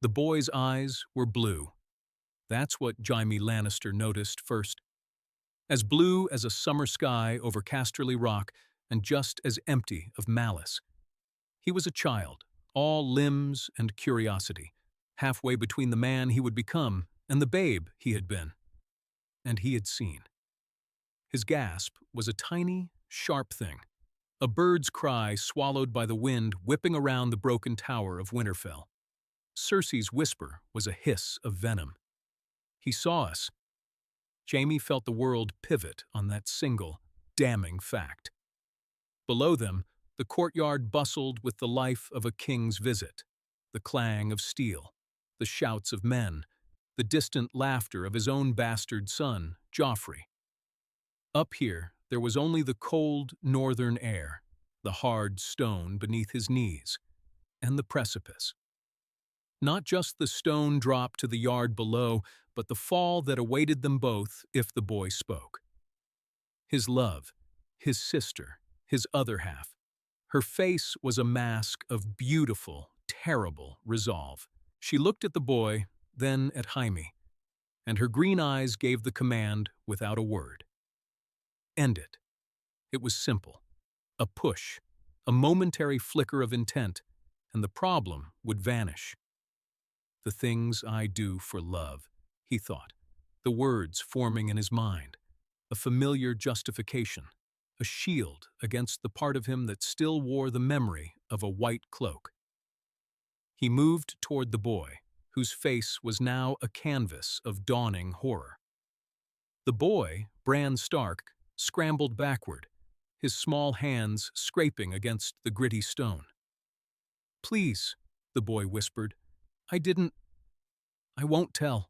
The boy's eyes were blue. That's what Jaime Lannister noticed first. As blue as a summer sky over Casterly Rock and just as empty of malice. He was a child, all limbs and curiosity, halfway between the man he would become and the babe he had been. And he had seen. His gasp was a tiny, sharp thing, a bird's cry swallowed by the wind whipping around the broken tower of Winterfell. Cersei's whisper was a hiss of venom. He saw us. Jaime felt the world pivot on that single, damning fact. Below them, the courtyard bustled with the life of a king's visit, the clang of steel, the shouts of men, the distant laughter of his own bastard son, Joffrey. Up here, there was only the cold northern air, the hard stone beneath his knees, and the precipice. Not just the stone drop to the yard below, but the fall that awaited them both if the boy spoke. His love, his sister, his other half. Her face was a mask of beautiful, terrible resolve. She looked at the boy, then at Jaime, and her green eyes gave the command without a word. End it. It was simple. A push, a momentary flicker of intent, and the problem would vanish. The things I do for love, he thought, the words forming in his mind, a familiar justification, a shield against the part of him that still wore the memory of a white cloak. He moved toward the boy, whose face was now a canvas of dawning horror. The boy, Bran Stark, scrambled backward, his small hands scraping against the gritty stone. "Please," the boy whispered, I won't tell."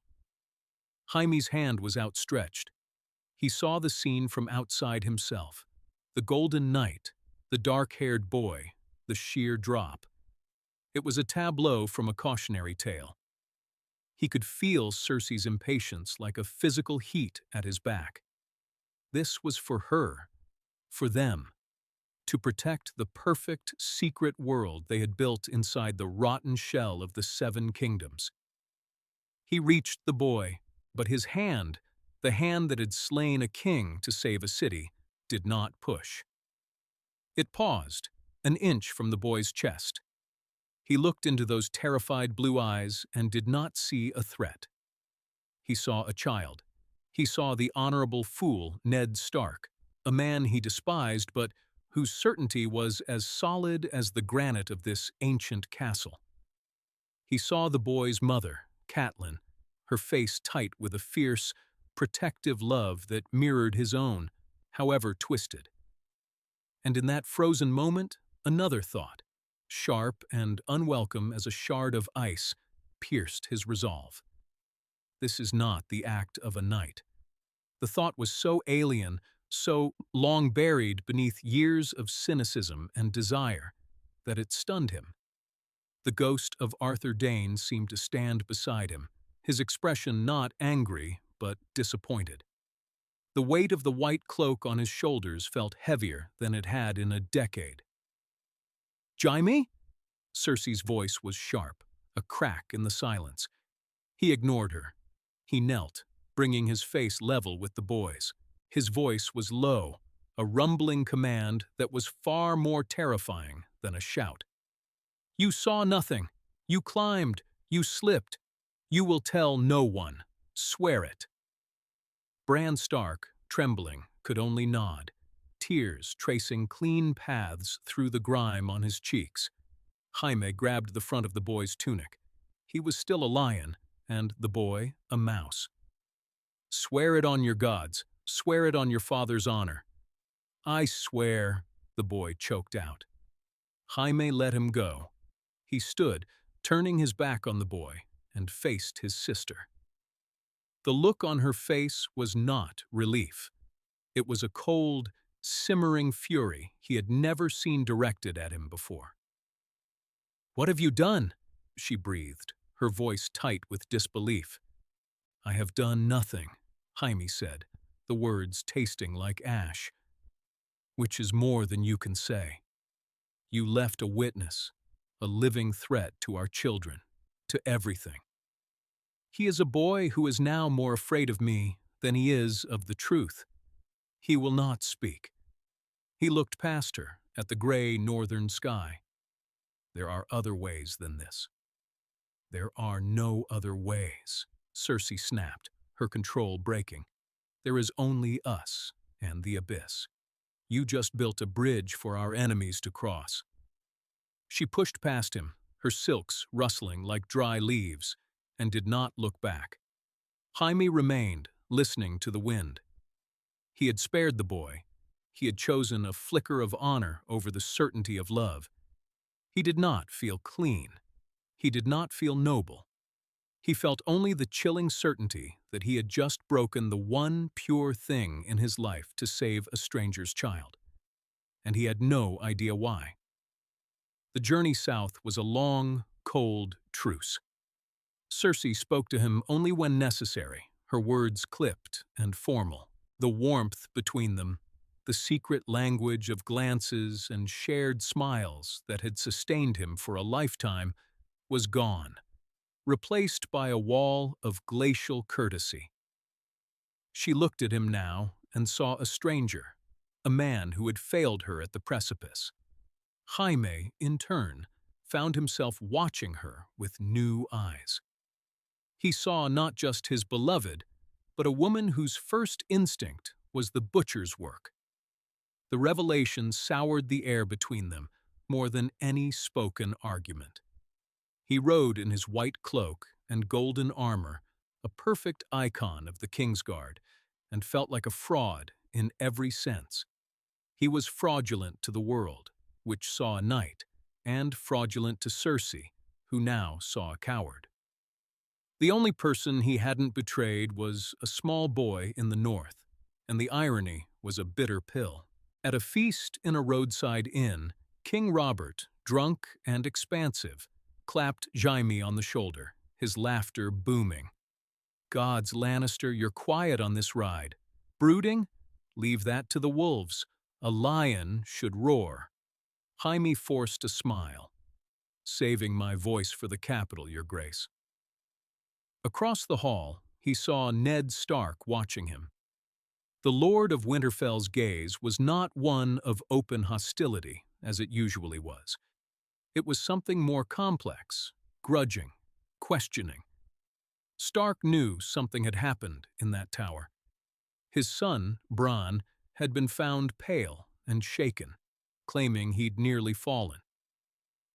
Jaime's hand was outstretched. He saw the scene from outside himself. The golden knight, the dark-haired boy, the sheer drop. It was a tableau from a cautionary tale. He could feel Cersei's impatience like a physical heat at his back. This was for her, for them, to protect the perfect, secret world they had built inside the rotten shell of the Seven Kingdoms. He reached the boy, but his hand, the hand that had slain a king to save a city, did not push. It paused, an inch from the boy's chest. He looked into those terrified blue eyes and did not see a threat. He saw a child. He saw the honorable fool Ned Stark, a man he despised but whose certainty was as solid as the granite of this ancient castle. He saw the boy's mother, Catelyn, her face tight with a fierce, protective love that mirrored his own, however twisted. And in that frozen moment, another thought, sharp and unwelcome as a shard of ice, pierced his resolve. This is not the act of a knight. The thought was so alien, so long buried beneath years of cynicism and desire, that it stunned him. The ghost of Arthur Dayne seemed to stand beside him, his expression not angry, but disappointed. The weight of the white cloak on his shoulders felt heavier than it had in a decade. "Jaime?" Cersei's voice was sharp, a crack in the silence. He ignored her. He knelt, bringing his face level with the boy's. His voice was low, a rumbling command that was far more terrifying than a shout. "You saw nothing. You climbed. You slipped. You will tell no one. Swear it." Bran Stark, trembling, could only nod, tears tracing clean paths through the grime on his cheeks. Jaime grabbed the front of the boy's tunic. He was still a lion, and the boy a mouse. "Swear it on your gods. Swear it on your father's honor." "I swear," the boy choked out. Jaime let him go. He stood, turning his back on the boy, and faced his sister. The look on her face was not relief. It was a cold, simmering fury he had never seen directed at him before. "What have you done?" she breathed, her voice tight with disbelief. "I have done nothing," Jaime said, the words tasting like ash. "Which is more than you can say. You left a witness, a living threat to our children, to everything. He is a boy who is now more afraid of me than he is of the truth. He will not speak. He looked past her, at the gray northern sky. There are other ways than this. There are no other ways, Cersei snapped, her control breaking. There is only us and the abyss. You just built a bridge for our enemies to cross. She pushed past him, her silks rustling like dry leaves, and did not look back. Jaime remained, listening to the wind. He had spared the boy. He had chosen a flicker of honor over the certainty of love. He did not feel clean. He did not feel noble. He felt only the chilling certainty that he had just broken the one pure thing in his life to save a stranger's child. And he had no idea why. The journey south was a long, cold truce. Cersei spoke to him only when necessary, her words clipped and formal. The warmth between them, the secret language of glances and shared smiles that had sustained him for a lifetime, was gone, replaced by a wall of glacial courtesy. She looked at him now and saw a stranger, a man who had failed her at the precipice. Jaime, in turn, found himself watching her with new eyes. He saw not just his beloved, but a woman whose first instinct was the butcher's work. The revelation soured the air between them more than any spoken argument. He rode in his white cloak and golden armor, a perfect icon of the Kingsguard, and felt like a fraud in every sense. He was fraudulent to the world, which saw a knight, and fraudulent to Cersei, who now saw a coward. The only person he hadn't betrayed was a small boy in the north, and the irony was a bitter pill. At a feast in a roadside inn, King Robert, drunk and expansive, clapped Jaime on the shoulder, his laughter booming. "Gods, Lannister, you're quiet on this ride. Brooding? Leave that to the wolves. A lion should roar." Jaime forced a smile. "Saving my voice for the capital, Your Grace." Across the hall, he saw Ned Stark watching him. The Lord of Winterfell's gaze was not one of open hostility, as it usually was. It was something more complex, grudging, questioning. Stark knew something had happened in that tower. His son, Bran, had been found pale and shaken, claiming he'd nearly fallen.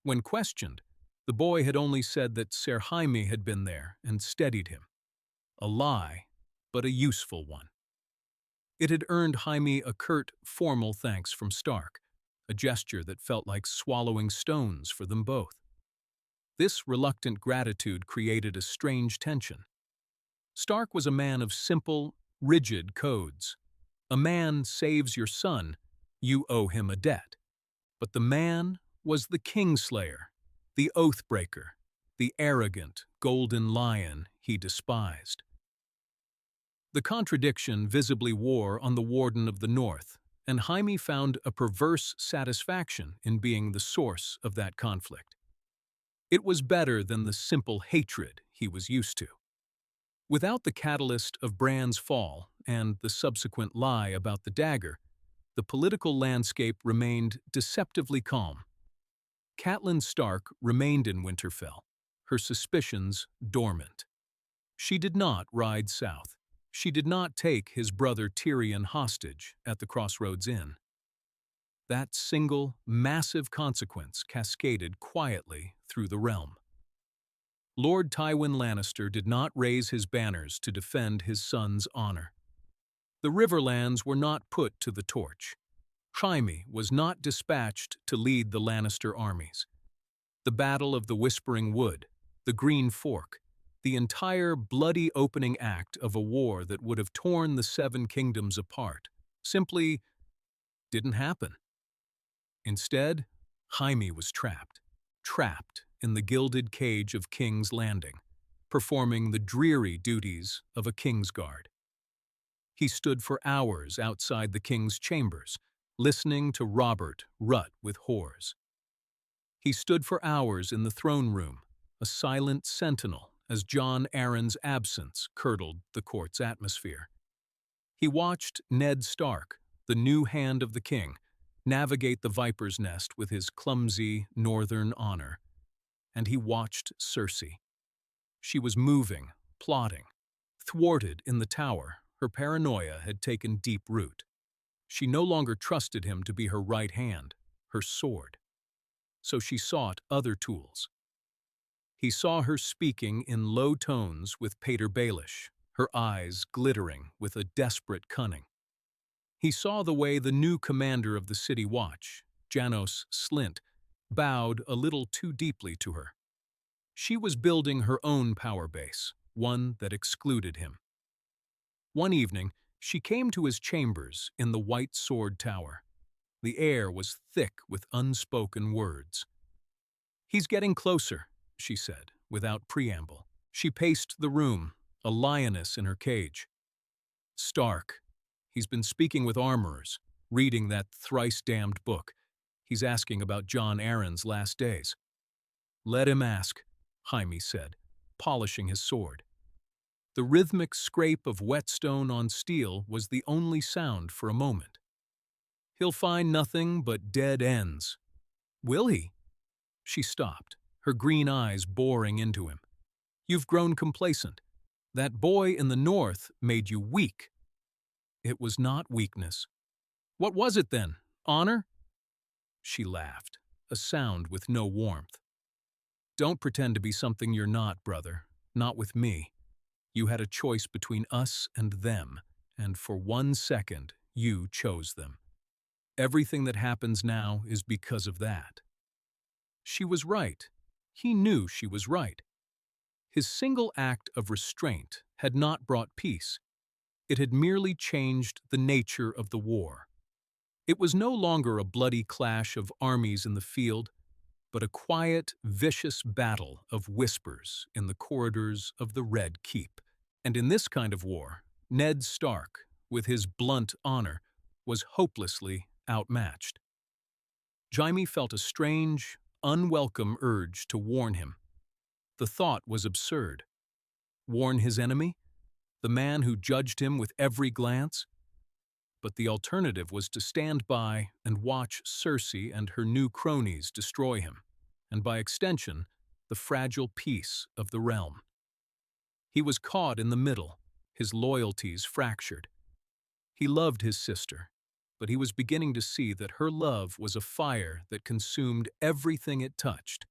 When questioned, the boy had only said that Ser Jaime had been there and steadied him. A lie, but a useful one. It had earned Jaime a curt, formal thanks from Stark, a gesture that felt like swallowing stones for them both. This reluctant gratitude created a strange tension. Stark was a man of simple, rigid codes. A man saves your son, you owe him a debt. But the man was the Kingslayer, the oathbreaker, the arrogant, golden lion he despised. The contradiction visibly wore on the Warden of the North, and Jaime found a perverse satisfaction in being the source of that conflict. It was better than the simple hatred he was used to. Without the catalyst of Bran's fall and the subsequent lie about the dagger, the political landscape remained deceptively calm. Catelyn Stark remained in Winterfell, her suspicions dormant. She did not ride south. She did not take his brother Tyrion hostage at the Crossroads Inn. That single, massive consequence cascaded quietly through the realm. Lord Tywin Lannister did not raise his banners to defend his son's honor. The Riverlands were not put to the torch. Jaime was not dispatched to lead the Lannister armies. The Battle of the Whispering Wood, the Green Fork, the entire bloody opening act of a war that would have torn the Seven Kingdoms apart, simply didn't happen. Instead, Jaime was trapped in the gilded cage of King's Landing, performing the dreary duties of a Kingsguard. He stood for hours outside the king's chambers, listening to Robert rut with whores. He stood for hours in the throne room, a silent sentinel as Jon Arryn's absence curdled the court's atmosphere. He watched Ned Stark, the new hand of the king, navigate the viper's nest with his clumsy northern honor. And he watched Cersei. She was moving, plotting. Thwarted in the tower, her paranoia had taken deep root. She no longer trusted him to be her right hand, her sword. So she sought other tools. He saw her speaking in low tones with Pater Baelish, her eyes glittering with a desperate cunning. He saw the way the new commander of the City Watch, Janos Slynt, bowed a little too deeply to her. She was building her own power base, one that excluded him. One evening, she came to his chambers in the White Sword Tower. The air was thick with unspoken words. "He's getting closer," she said, without preamble. She paced the room, a lioness in her cage. "Stark. He's been speaking with armorers, reading that thrice-damned book. He's asking about Jon Arryn's last days." "Let him ask," Jaime said, polishing his sword. The rhythmic scrape of whetstone on steel was the only sound for a moment. "He'll find nothing but dead ends." "Will he?" She stopped, her green eyes boring into him. "You've grown complacent. That boy in the north made you weak." "It was not weakness." "What was it then? Honor?" She laughed, a sound with no warmth. "Don't pretend to be something you're not, brother. Not with me. You had a choice between us and them, and for 1 second, you chose them. Everything that happens now is because of that." She was right. He knew she was right. His single act of restraint had not brought peace. It had merely changed the nature of the war. It was no longer a bloody clash of armies in the field, but a quiet, vicious battle of whispers in the corridors of the Red Keep. And in this kind of war, Ned Stark, with his blunt honor, was hopelessly outmatched. Jaime felt a strange, unwelcome urge to warn him. The thought was absurd. Warn his enemy? The man who judged him with every glance? But the alternative was to stand by and watch Cersei and her new cronies destroy him, and by extension, the fragile peace of the realm. He was caught in the middle, his loyalties fractured. He loved his sister, but he was beginning to see that her love was a fire that consumed everything it touched.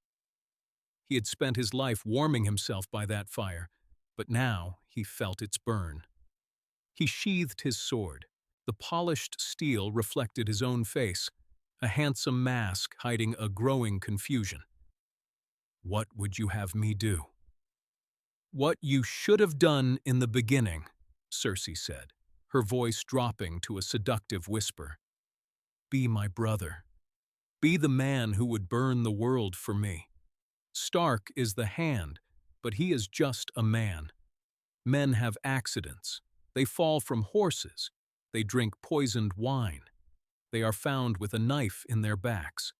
He had spent his life warming himself by that fire, but now he felt its burn. He sheathed his sword. The polished steel reflected his own face, a handsome mask hiding a growing confusion. "What would you have me do?" "What you should have done in the beginning," Cersei said, her voice dropping to a seductive whisper. "Be my brother. Be the man who would burn the world for me. Stark is the hand, but he is just a man. Men have accidents. They fall from horses. They drink poisoned wine. They are found with a knife in their backs."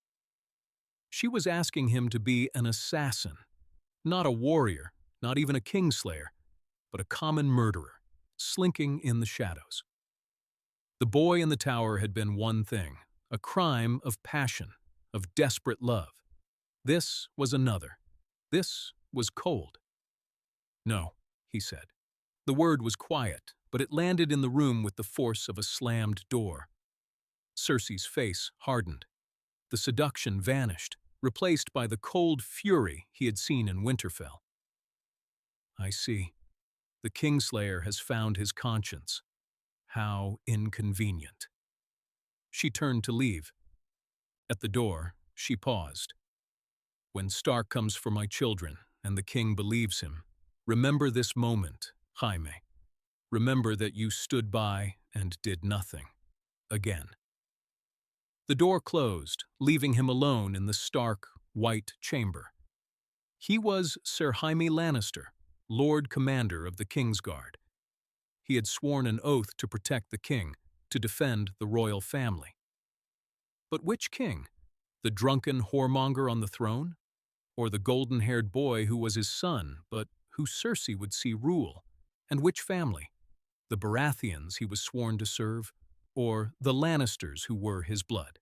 She was asking him to be an assassin, not a warrior, not even a Kingslayer, but a common murderer, slinking in the shadows. The boy in the tower had been one thing, a crime of passion, of desperate love. This was another. This was cold. "No," he said. The word was quiet, but it landed in the room with the force of a slammed door. Cersei's face hardened. The seduction vanished, replaced by the cold fury he had seen in Winterfell. "I see. The Kingslayer has found his conscience. How inconvenient." She turned to leave. At the door, she paused. "When Stark comes for my children, and the king believes him, remember this moment, Jaime. Remember that you stood by and did nothing. Again." The door closed, leaving him alone in the stark, white chamber. He was Sir Jaime Lannister, Lord Commander of the Kingsguard. He had sworn an oath to protect the king, to defend the royal family. But which king? The drunken whoremonger on the throne? or the golden-haired boy who was his son, but who Cersei would see rule? And which family? The Baratheons he was sworn to serve, or the Lannisters who were his blood?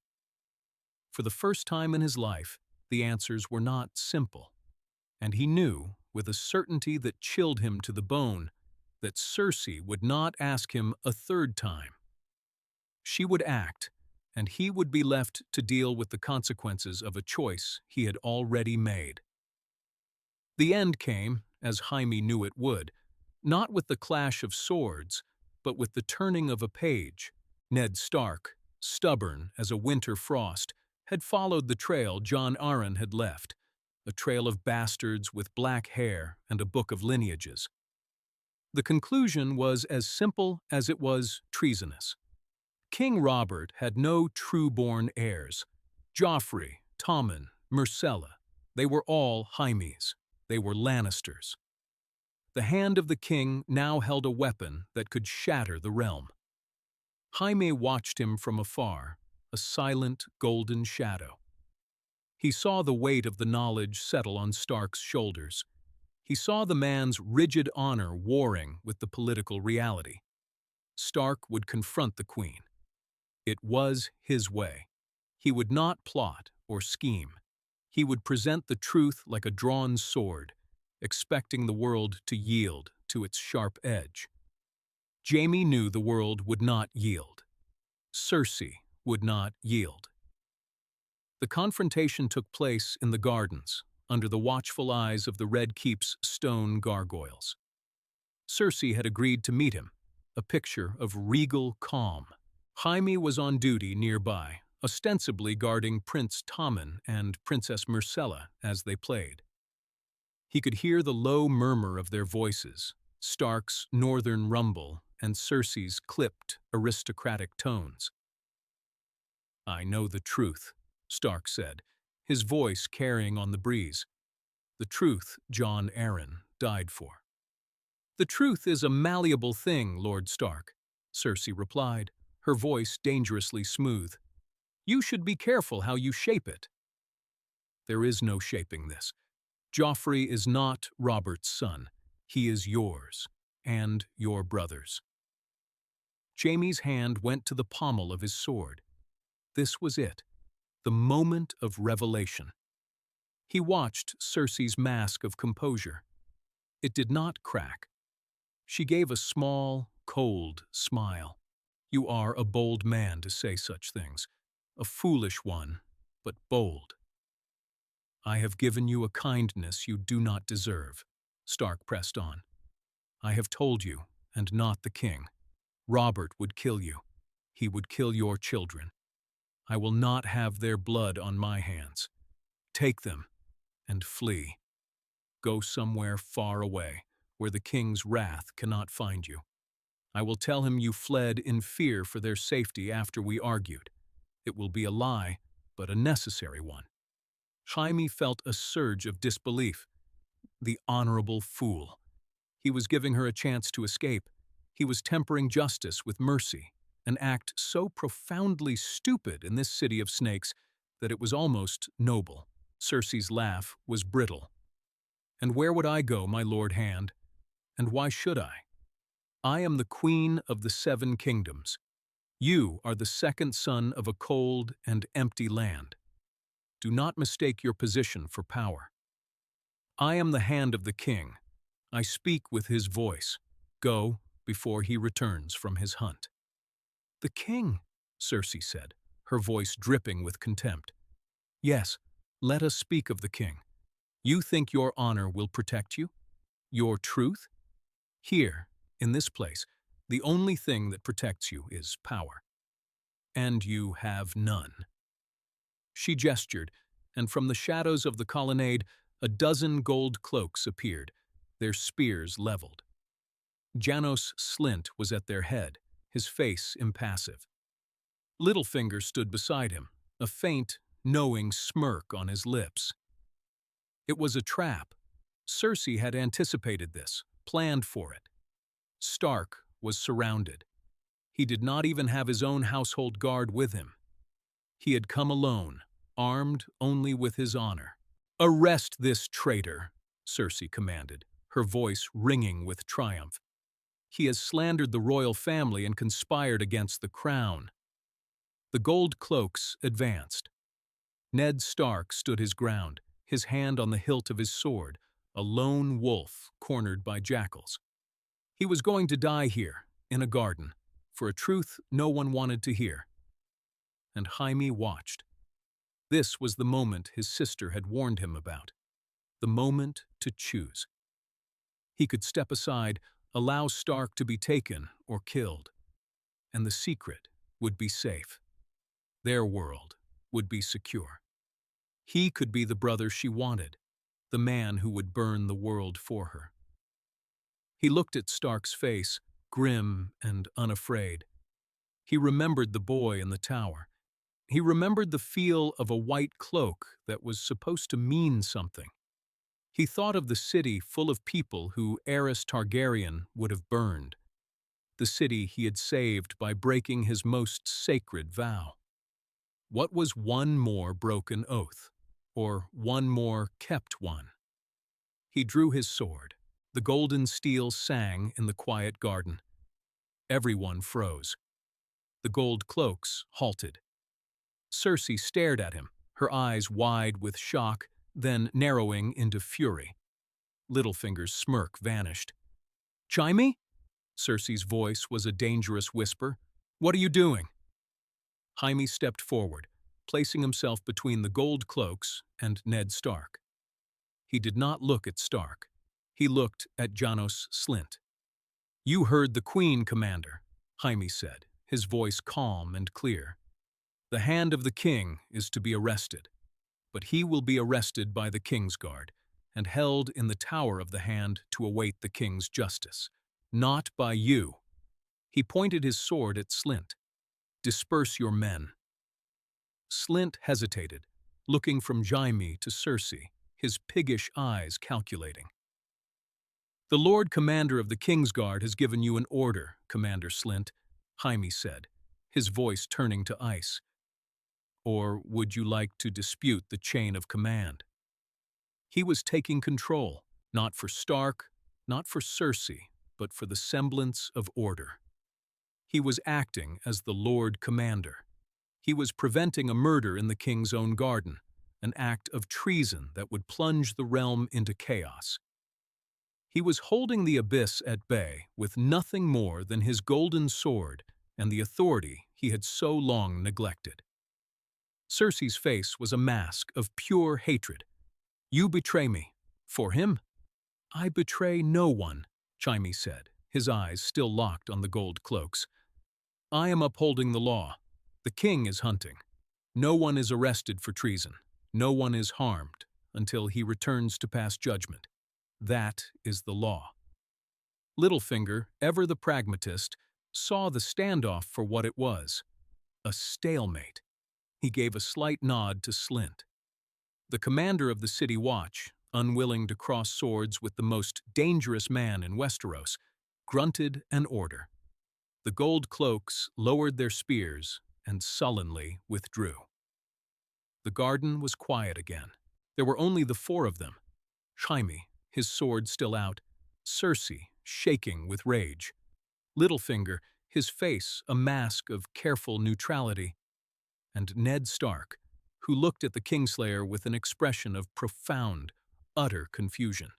For the first time in his life, the answers were not simple, and he knew, with a certainty that chilled him to the bone, that Cersei would not ask him a third time. She would act, and he would be left to deal with the consequences of a choice he had already made. The end came, as Jaime knew it would, not with the clash of swords, but with the turning of a page. Ned Stark, stubborn as a winter frost, had followed the trail Jon Arryn had left, a trail of bastards with black hair and a book of lineages. The conclusion was as simple as it was treasonous. King Robert had no true-born heirs. Joffrey, Tommen, Myrcella, they were all Jaimes. They were Lannisters. The hand of the king now held a weapon that could shatter the realm. Jaime watched him from afar, a silent, golden shadow. He saw the weight of the knowledge settle on Stark's shoulders. He saw the man's rigid honor warring with the political reality. Stark would confront the queen. It was his way. He would not plot or scheme. He would present the truth like a drawn sword, expecting the world to yield to its sharp edge. Jaime knew the world would not yield. Cersei would not yield. The confrontation took place in the gardens, under the watchful eyes of the Red Keep's stone gargoyles. Cersei had agreed to meet him, a picture of regal calm. Jaime was on duty nearby, ostensibly guarding Prince Tommen and Princess Myrcella as they played. He could hear the low murmur of their voices, Stark's northern rumble and Cersei's clipped, aristocratic tones. "I know the truth," Stark said, his voice carrying on the breeze. "The truth Jon Arryn died for." "The truth is a malleable thing, Lord Stark," Cersei replied, her voice dangerously smooth. "You should be careful how you shape it." "There is no shaping this. Joffrey is not Robert's son. He is yours, and your brother's." Jaime's hand went to the pommel of his sword. This was it, the moment of revelation. He watched Cersei's mask of composure. It did not crack. She gave a small, cold smile. "You are a bold man to say such things. A foolish one, but bold." "I have given you a kindness you do not deserve," Stark pressed on. "I have told you, and not the king. Robert would kill you. He would kill your children. I will not have their blood on my hands. Take them and flee. Go somewhere far away, where the king's wrath cannot find you. I will tell him you fled in fear for their safety after we argued. It will be a lie, but a necessary one." Jaime felt a surge of disbelief. The honorable fool. He was giving her a chance to escape. He was tempering justice with mercy, an act so profoundly stupid in this city of snakes that it was almost noble. Cersei's laugh was brittle. "And where would I go, my Lord Hand? And why should I? I am the Queen of the Seven Kingdoms. You are the second son of a cold and empty land. Do not mistake your position for power. I am the hand of the king. I speak with his voice. Go before he returns from his hunt." "The king," Cersei said, her voice dripping with contempt. "Yes, let us speak of the king. You think your honor will protect you? Your truth? Here, in this place, the only thing that protects you is power. And you have none." She gestured, and from the shadows of the colonnade, a dozen gold cloaks appeared, their spears leveled. Janos Slynt was at their head, his face impassive. Littlefinger stood beside him, a faint, knowing smirk on his lips. It was a trap. Cersei had anticipated this, planned for it. Stark was surrounded. He did not even have his own household guard with him. He had come alone, armed only with his honor. "Arrest this traitor," Cersei commanded, her voice ringing with triumph. "He has slandered the royal family and conspired against the crown." The Gold Cloaks advanced. Ned Stark stood his ground, his hand on the hilt of his sword, a lone wolf cornered by jackals. He was going to die here, in a garden, for a truth no one wanted to hear. And Jaime watched. This was the moment his sister had warned him about. The moment to choose. He could step aside, allow Stark to be taken or killed. And the secret would be safe. Their world would be secure. He could be the brother she wanted, the man who would burn the world for her. He looked at Stark's face, grim and unafraid. He remembered the boy in the tower. He remembered the feel of a white cloak that was supposed to mean something. He thought of the city full of people who Aerys Targaryen would have burned. The city he had saved by breaking his most sacred vow. What was one more broken oath? Or one more kept one? He drew his sword. The golden steel sang in the quiet garden. Everyone froze. The Gold Cloaks halted. Cersei stared at him, her eyes wide with shock, then narrowing into fury. Littlefinger's smirk vanished. "Jaime?" Cersei's voice was a dangerous whisper. "What are you doing?" Jaime stepped forward, placing himself between the Gold Cloaks and Ned Stark. He did not look at Stark. He looked at Janos Slynt. "You heard the Queen, Commander," Jaime said, his voice calm and clear. "The hand of the king is to be arrested, but he will be arrested by the Kingsguard and held in the Tower of the Hand to await the king's justice, not by you." He pointed his sword at Slynt. "Disperse your men." Slynt hesitated, looking from Jaime to Cersei, his piggish eyes calculating. "The Lord Commander of the Kingsguard has given you an order, Commander Slynt," Jaime said, his voice turning to ice. "Or would you like to dispute the chain of command?" He was taking control, not for Stark, not for Cersei, but for the semblance of order. He was acting as the Lord Commander. He was preventing a murder in the king's own garden, an act of treason that would plunge the realm into chaos. He was holding the abyss at bay with nothing more than his golden sword and the authority he had so long neglected. Cersei's face was a mask of pure hatred. "You betray me. For him?" "I betray no one," Jaime said, his eyes still locked on the Gold Cloaks. "I am upholding the law. The king is hunting. No one is arrested for treason. No one is harmed until he returns to pass judgment. That is the law." Littlefinger, ever the pragmatist, saw the standoff for what it was. A stalemate. He gave a slight nod to Slynt. The commander of the City Watch, unwilling to cross swords with the most dangerous man in Westeros, grunted an order. The Gold Cloaks lowered their spears and sullenly withdrew. The garden was quiet again. There were only the four of them. Jaime, his sword still out, Cersei, shaking with rage. Littlefinger, his face a mask of careful neutrality, and Ned Stark, who looked at the Kingslayer with an expression of profound, utter confusion.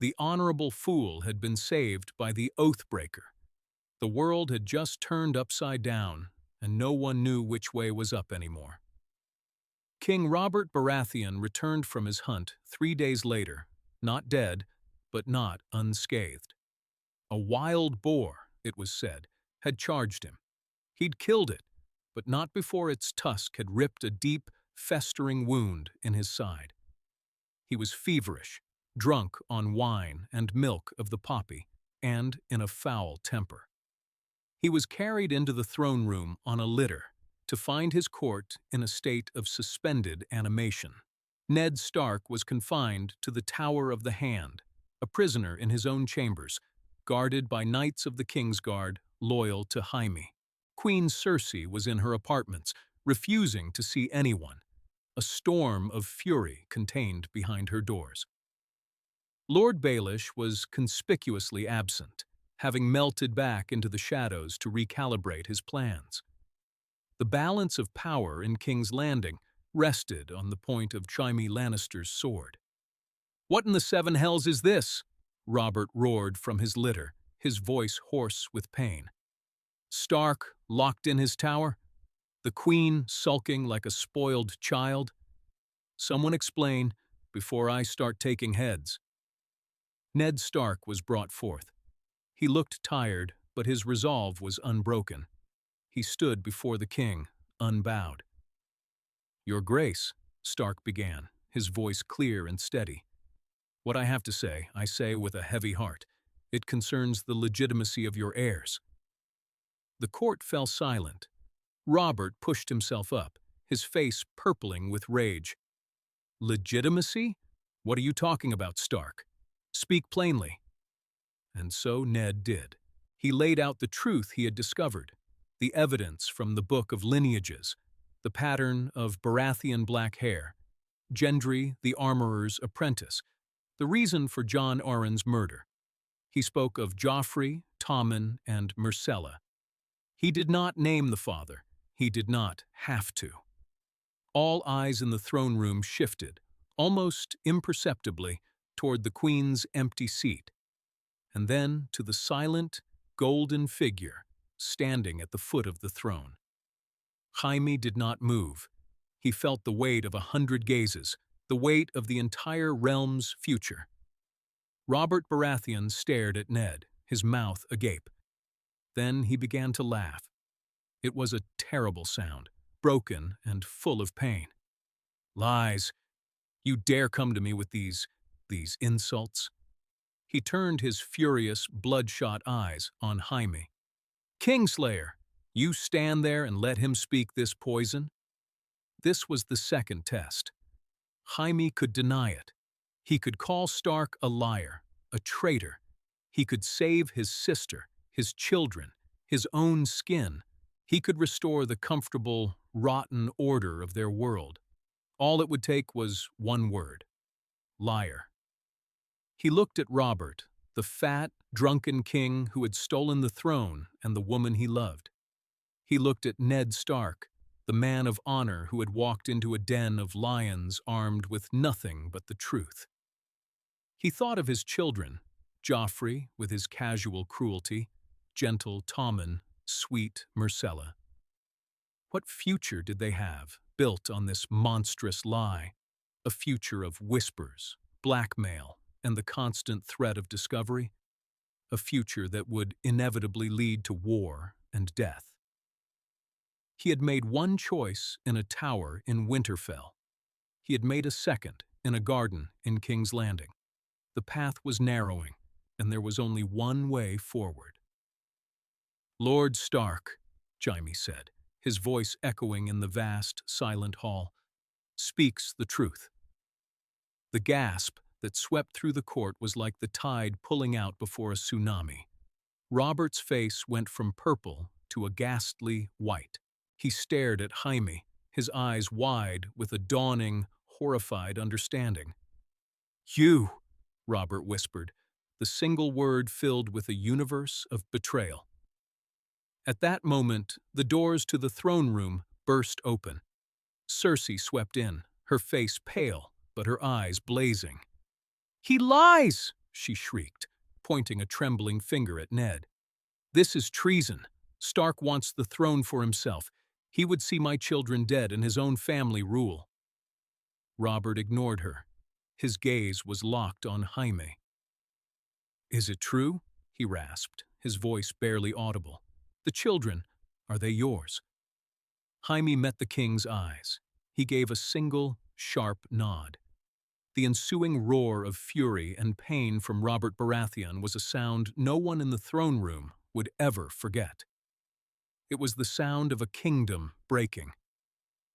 The honorable fool had been saved by the Oathbreaker. The world had just turned upside down, and no one knew which way was up anymore. King Robert Baratheon returned from his hunt 3 days later, not dead, but not unscathed. A wild boar, it was said, had charged him. He'd killed it, but not before its tusk had ripped a deep, festering wound in his side. He was feverish, drunk on wine and milk of the poppy, and in a foul temper. He was carried into the throne room on a litter to find his court in a state of suspended animation. Ned Stark was confined to the Tower of the Hand, a prisoner in his own chambers, guarded by knights of the Kingsguard loyal to Jaime. Queen Cersei was in her apartments, refusing to see anyone. a storm of fury contained behind her doors. Lord Baelish was conspicuously absent, having melted back into the shadows to recalibrate his plans. The balance of power in King's Landing rested on the point of Jaime Lannister's sword. "What in the seven hells is this?" Robert roared from his litter, his voice hoarse with pain. "Stark locked in his tower? The Queen sulking like a spoiled child? Someone explain before I start taking heads." Ned Stark was brought forth. He looked tired, but his resolve was unbroken. He stood before the king, unbowed. "Your Grace," Stark began, his voice clear and steady. "What I have to say, I say with a heavy heart. It concerns the legitimacy of your heirs." The court fell silent. Robert pushed himself up, his face purpling with rage. "Legitimacy? What are you talking about, Stark? Speak plainly." And so Ned did. He laid out the truth he had discovered, the evidence from the Book of Lineages, the pattern of Baratheon black hair, Gendry the armorer's apprentice, the reason for Jon Arryn's murder. He spoke of Joffrey, Tommen, and Myrcella. He did not name the father. He did not have to. All eyes in the throne room shifted, almost imperceptibly, toward the Queen's empty seat, and then to the silent, golden figure standing at the foot of the throne. Jaime did not move. He felt the weight of 100 gazes, the weight of the entire realm's future. Robert Baratheon stared at Ned, his mouth agape. Then he began to laugh. It was a terrible sound, broken and full of pain. "Lies! You dare come to me with these insults?" He turned his furious, bloodshot eyes on Jaime. "Kingslayer, you stand there and let him speak this poison?" This was the second test. Jaime could deny it. He could call Stark a liar, a traitor. He could save his sister, his children, his own skin. He could restore the comfortable, rotten order of their world. All it would take was one word: liar. He looked at Robert, the fat, drunken king who had stolen the throne and the woman he loved. He looked at Ned Stark, the man of honor who had walked into a den of lions armed with nothing but the truth. He thought of his children, Joffrey with his casual cruelty, gentle Tommen, sweet Myrcella. What future did they have, built on this monstrous lie? A future of whispers, blackmail, and the constant threat of discovery? A future that would inevitably lead to war and death. He had made one choice in a tower in Winterfell. He had made a second in a garden in King's Landing. The path was narrowing, and there was only one way forward. "Lord Stark," Jaime said, his voice echoing in the vast, silent hall, "speaks the truth." The gasp that swept through the court was like the tide pulling out before a tsunami. Robert's face went from purple to a ghastly white. He stared at Jaime, his eyes wide with a dawning, horrified understanding. "You," Robert whispered, the single word filled with a universe of betrayal. At that moment, the doors to the throne room burst open. Cersei swept in, her face pale, but her eyes blazing. "He lies!" she shrieked, pointing a trembling finger at Ned. "This is treason. Stark wants the throne for himself. He would see my children dead and his own family rule." Robert ignored her. His gaze was locked on Jaime. "Is it true?" he rasped, his voice barely audible. "The children, are they yours?" Jaime met the king's eyes. He gave a single, sharp nod. The ensuing roar of fury and pain from Robert Baratheon was a sound no one in the throne room would ever forget. It was the sound of a kingdom breaking.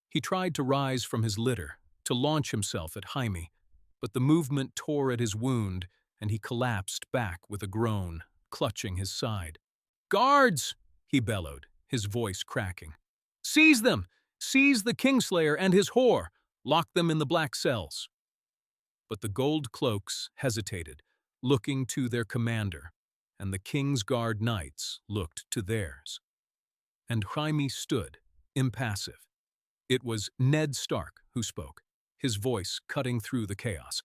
He tried to rise from his litter, to launch himself at Jaime, but the movement tore at his wound, and he collapsed back with a groan, clutching his side. "Guards!" he bellowed, his voice cracking. "Seize them! Seize the Kingslayer and his whore! Lock them in the black cells." But the Gold Cloaks hesitated, looking to their commander, and the Kingsguard knights looked to theirs. And Jaime stood, impassive. It was Ned Stark who spoke, his voice cutting through the chaos.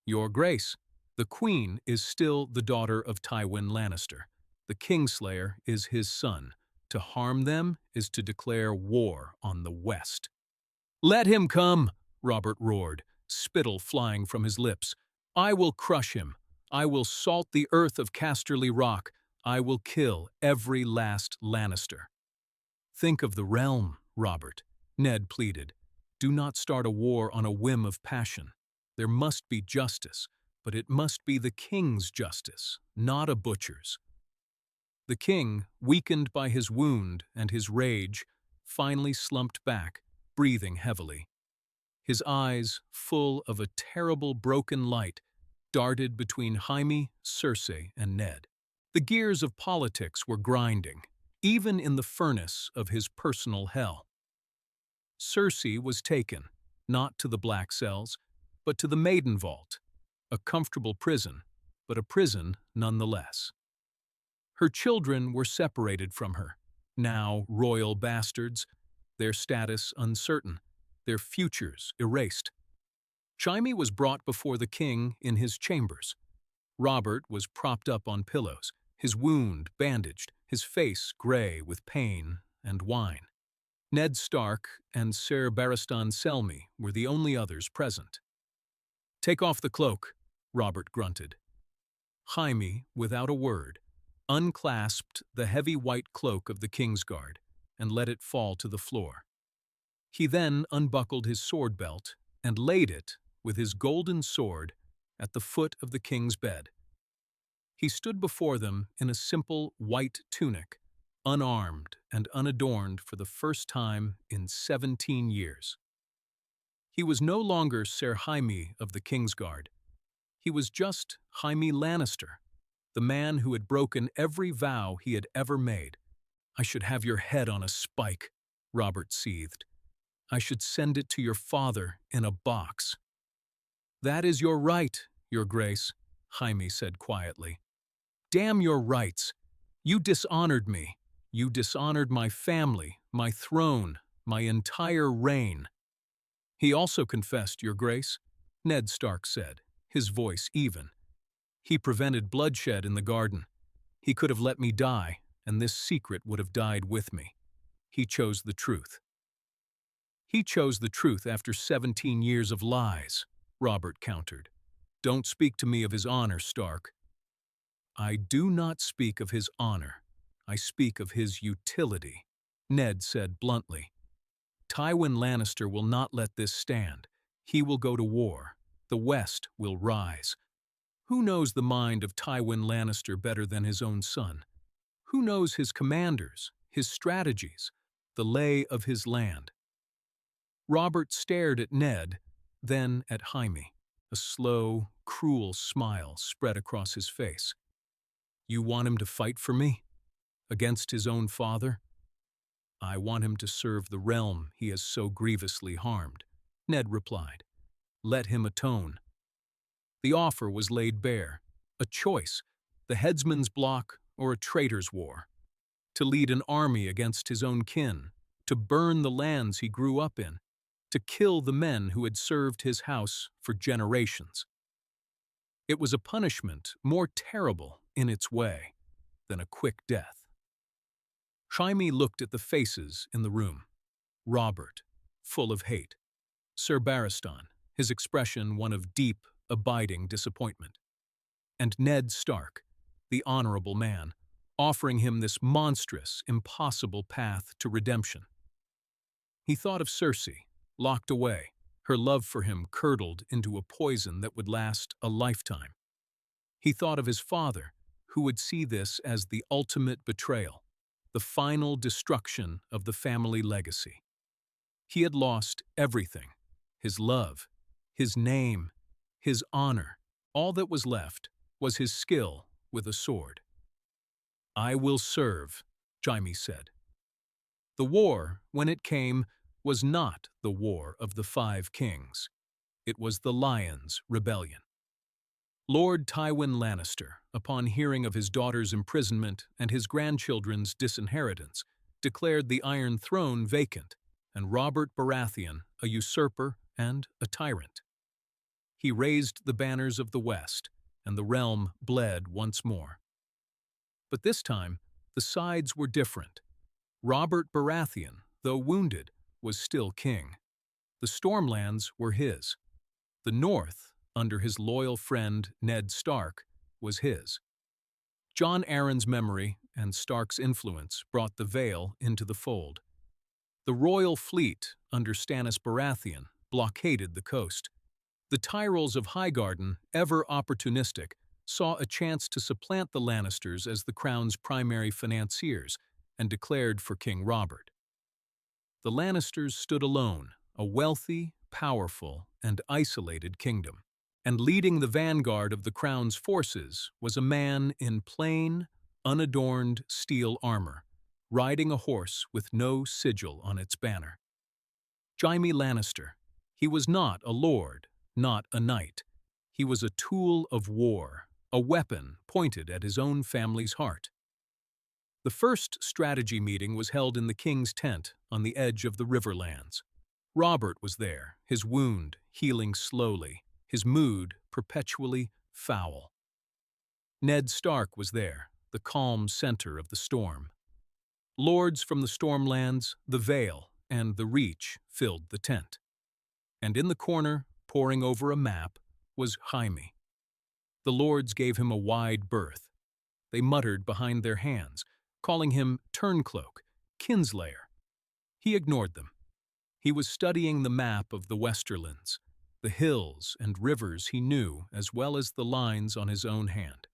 "Your Grace, the Queen is still the daughter of Tywin Lannister. The Kingslayer is his son. To harm them is to declare war on the West." "Let him come!" Robert roared, spittle flying from his lips. "I will crush him. I will salt the earth of Casterly Rock. I will kill every last Lannister." "Think of the realm, Robert," Ned pleaded. "Do not start a war on a whim of passion. There must be justice, but it must be the king's justice, not a butcher's." The king, weakened by his wound and his rage, finally slumped back, breathing heavily. His eyes, full of a terrible broken light, darted between Jaime, Cersei, and Ned. The gears of politics were grinding, even in the furnace of his personal hell. Cersei was taken, not to the black cells, but to the Maiden Vault, a comfortable prison, but a prison nonetheless. Her children were separated from her, now royal bastards, their status uncertain, their futures erased. Jaime was brought before the king in his chambers. Robert was propped up on pillows, his wound bandaged, his face gray with pain and wine. Ned Stark and Ser Barristan Selmy were the only others present. "Take off the cloak," Robert grunted. Jaime, without a word, unclasped the heavy white cloak of the Kingsguard and let it fall to the floor. He then unbuckled his sword belt and laid it, with his golden sword, at the foot of the king's bed. He stood before them in a simple white tunic, unarmed and unadorned for the first time in 17 years. He was no longer Ser Jaime of the Kingsguard. He was just Jaime Lannister, the man who had broken every vow he had ever made. "I should have your head on a spike," Robert seethed. "I should send it to your father in a box." "That is your right, Your Grace," Jaime said quietly. "Damn your rights! You dishonored me. You dishonored my family, my throne, my entire reign." "He also confessed, Your Grace," Ned Stark said, his voice even. "He prevented bloodshed in the garden. He could have let me die, and this secret would have died with me. He chose the truth." "He chose the truth after 17 years of lies," Robert countered. "Don't speak to me of his honor, Stark." "I do not speak of his honor. I speak of his utility," Ned said bluntly. "Tywin Lannister will not let this stand. He will go to war. The West will rise. Who knows the mind of Tywin Lannister better than his own son? Who knows his commanders, his strategies, the lay of his land?" Robert stared at Ned, then at Jaime. A slow, cruel smile spread across his face. "You want him to fight for me? Against his own father?" "I want him to serve the realm he has so grievously harmed," Ned replied. "Let him atone." The offer was laid bare, a choice, the headsman's block or a traitor's war. To lead an army against his own kin, to burn the lands he grew up in, to kill the men who had served his house for generations. It was a punishment more terrible in its way than a quick death. Jaime looked at the faces in the room. Robert, full of hate. Ser Barristan, his expression one of deep, abiding disappointment. And Ned Stark, the honorable man, offering him this monstrous, impossible path to redemption. He thought of Cersei, locked away, her love for him curdled into a poison that would last a lifetime. He thought of his father, who would see this as the ultimate betrayal, the final destruction of the family legacy. He had lost everything, his love, his name, his honor. All that was left was his skill with a sword. "I will serve," Jaime said. The war, when it came, was not the War of the Five Kings. It was the Lions' Rebellion. Lord Tywin Lannister, upon hearing of his daughter's imprisonment and his grandchildren's disinheritance, declared the Iron Throne vacant, and Robert Baratheon a usurper and a tyrant. He raised the banners of the West, and the realm bled once more. But this time, the sides were different. Robert Baratheon, though wounded, was still king. The Stormlands were his. The North, under his loyal friend Ned Stark, was his. Jon Arryn's memory and Stark's influence brought the Vale into the fold. The royal fleet, under Stannis Baratheon, blockaded the coast. The Tyrells of Highgarden, ever opportunistic, saw a chance to supplant the Lannisters as the crown's primary financiers and declared for King Robert. The Lannisters stood alone, a wealthy, powerful, and isolated kingdom. And leading the vanguard of the crown's forces was a man in plain, unadorned steel armor, riding a horse with no sigil on its banner. Jaime Lannister. He was not a lord, not a knight. He was a tool of war, a weapon pointed at his own family's heart. The first strategy meeting was held in the king's tent on the edge of the Riverlands. Robert was there, his wound healing slowly, his mood perpetually foul. Ned Stark was there, the calm center of the storm. Lords from the Stormlands, the Vale, and the Reach filled the tent. And in the corner, poring over a map, was Jaime. The lords gave him a wide berth. They muttered behind their hands, calling him Turncloak, Kingslayer. He ignored them. He was studying the map of the Westerlands, the hills and rivers he knew as well as the lines on his own hand.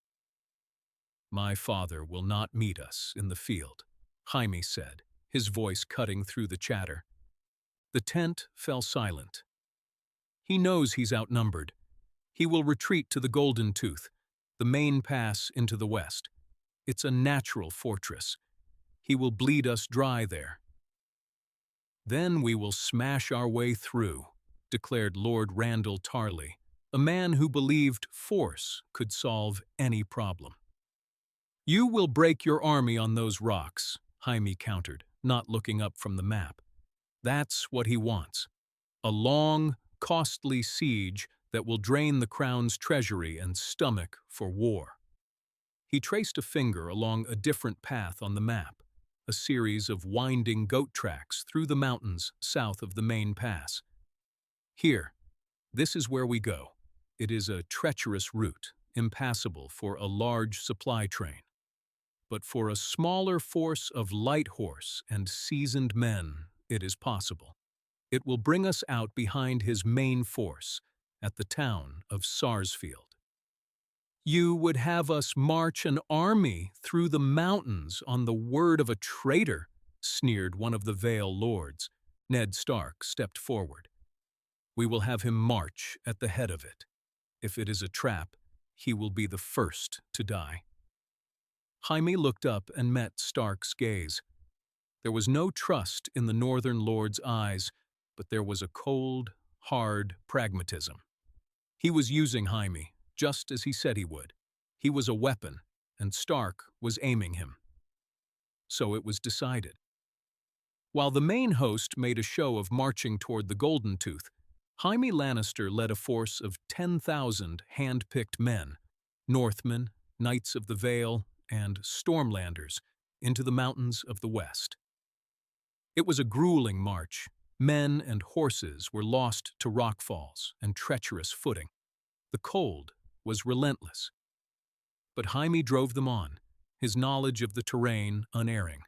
"My father will not meet us in the field," Jaime said, his voice cutting through the chatter. The tent fell silent. "He knows he's outnumbered. He will retreat to the Golden Tooth, the main pass into the west. It's a natural fortress. He will bleed us dry there." "Then we will smash our way through," declared Lord Randall Tarley, a man who believed force could solve any problem. "You will break your army on those rocks," Jaime countered, not looking up from the map. "That's what he wants. A long, costly siege that will drain the crown's treasury and stomach for war." He traced a finger along a different path on the map, a series of winding goat tracks through the mountains south of the main pass. "Here, this is where we go. It is a treacherous route, impassable for a large supply train. But for a smaller force of light horse and seasoned men, it is possible. It will bring us out behind his main force, at the town of Sarsfield." "You would have us march an army through the mountains on the word of a traitor," sneered one of the Vale lords. Ned Stark stepped forward. "We will have him march at the head of it. If it is a trap, he will be the first to die." Jaime looked up and met Stark's gaze. There was no trust in the northern lord's eyes, but there was a cold, hard pragmatism. He was using Jaime, just as he said he would. He was a weapon, and Stark was aiming him. So it was decided. While the main host made a show of marching toward the Golden Tooth, Jaime Lannister led a force of 10,000 hand-picked men, Northmen, Knights of the Vale, and Stormlanders, into the mountains of the west. It was a grueling march. Men and horses were lost to rockfalls and treacherous footing. The cold was relentless. But Jaime drove them on, his knowledge of the terrain unerring.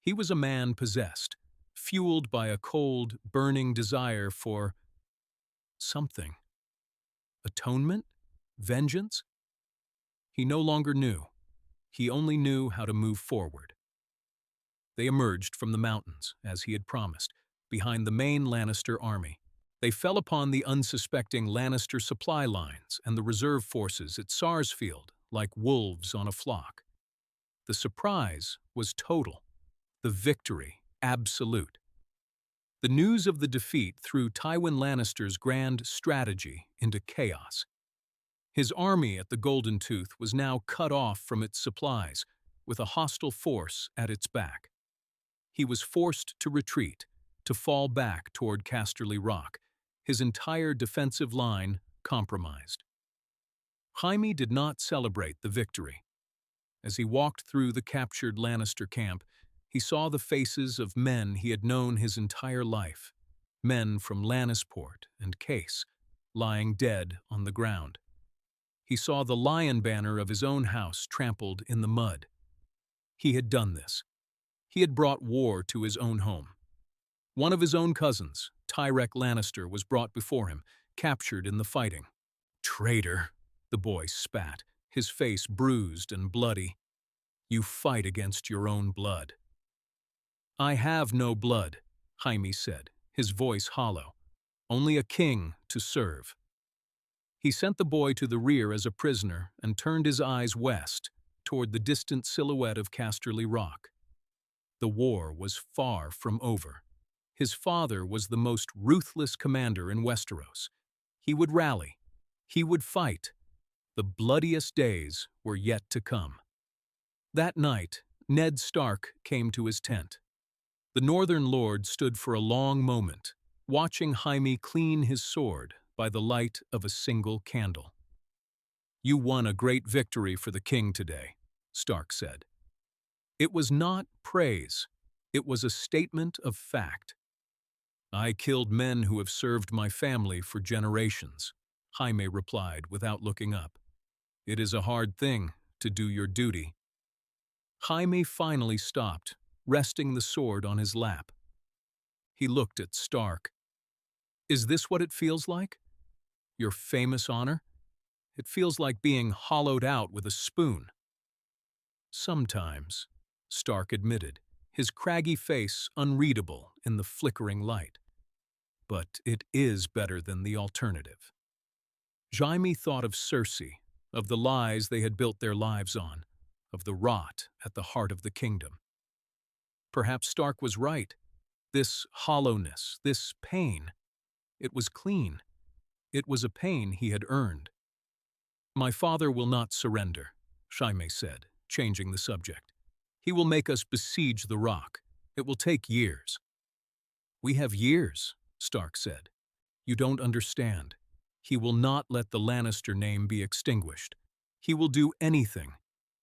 He was a man possessed, fueled by a cold, burning desire for something. Atonement? Vengeance? He no longer knew. He only knew how to move forward. They emerged from the mountains, as he had promised, behind the main Lannister army. They fell upon the unsuspecting Lannister supply lines and the reserve forces at Sarsfield like wolves on a flock. The surprise was total, the victory absolute. The news of the defeat threw Tywin Lannister's grand strategy into chaos. His army at the Golden Tooth was now cut off from its supplies, with a hostile force at its back. He was forced to retreat, to fall back toward Casterly Rock, his entire defensive line compromised. Jaime did not celebrate the victory. As he walked through the captured Lannister camp, he saw the faces of men he had known his entire life, men from Lannisport and Case, lying dead on the ground. He saw the lion banner of his own house trampled in the mud. He had done this. He had brought war to his own home. One of his own cousins, Tyrek Lannister, was brought before him, captured in the fighting. "Traitor," the boy spat, his face bruised and bloody. "You fight against your own blood." "I have no blood," Jaime said, his voice hollow. "Only a king to serve." He sent the boy to the rear as a prisoner and turned his eyes west, toward the distant silhouette of Casterly Rock. The war was far from over. His father was the most ruthless commander in Westeros. He would rally. He would fight. The bloodiest days were yet to come. That night, Ned Stark came to his tent. The Northern Lord stood for a long moment, watching Jaime clean his sword by the light of a single candle. "You won a great victory for the king today," Stark said. It was not praise. It was a statement of fact. "I killed men who have served my family for generations," Jaime replied without looking up. "It is a hard thing to do your duty." Jaime finally stopped, resting the sword on his lap. He looked at Stark. "Is this what it feels like? Your famous honor? It feels like being hollowed out with a spoon." "Sometimes," Stark admitted, his craggy face unreadable in the flickering light. "But it is better than the alternative." Jaime thought of Cersei, of the lies they had built their lives on, of the rot at the heart of the kingdom. Perhaps Stark was right. This hollowness, this pain, it was clean. It was a pain he had earned. "My father will not surrender," Jaime said, changing the subject. "He will make us besiege the rock. It will take years." "We have years," Stark said. "You don't understand. He will not let the Lannister name be extinguished. He will do anything.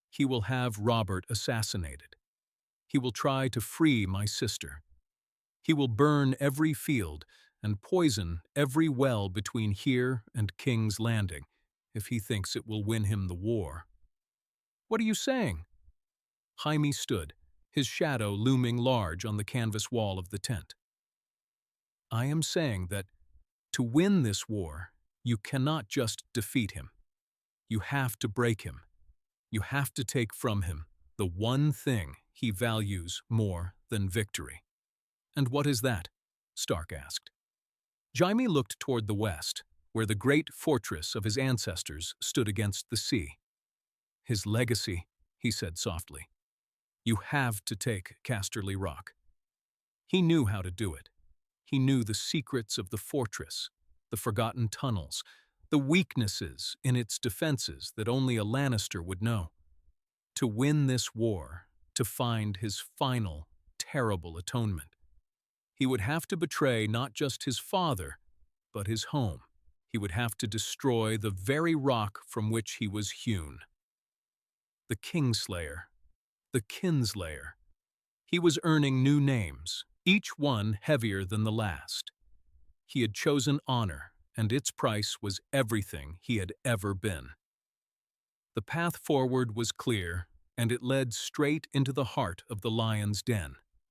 He will have Robert assassinated. He will try to free my sister. He will burn every field and poison every well between here and King's Landing, if he thinks it will win him the war." "What are you saying?" Jaime stood, his shadow looming large on the canvas wall of the tent. "I am saying that to win this war, you cannot just defeat him. You have to break him. You have to take from him the one thing he values more than victory." "And what is that?" Stark asked. Jaime looked toward the west, where the great fortress of his ancestors stood against the sea. "His legacy," he said softly. "You have to take Casterly Rock." He knew how to do it. He knew the secrets of the fortress, the forgotten tunnels, the weaknesses in its defenses that only a Lannister would know. To win this war, to find his final, terrible atonement, he would have to betray not just his father, but his home. He would have to destroy the very rock from which he was hewn. The Kingslayer, the Kinslayer. He was earning new names, each one heavier than the last. He had chosen honor, and its price was everything he had ever been. The path forward was clear, and it led straight into the heart of the lion's den.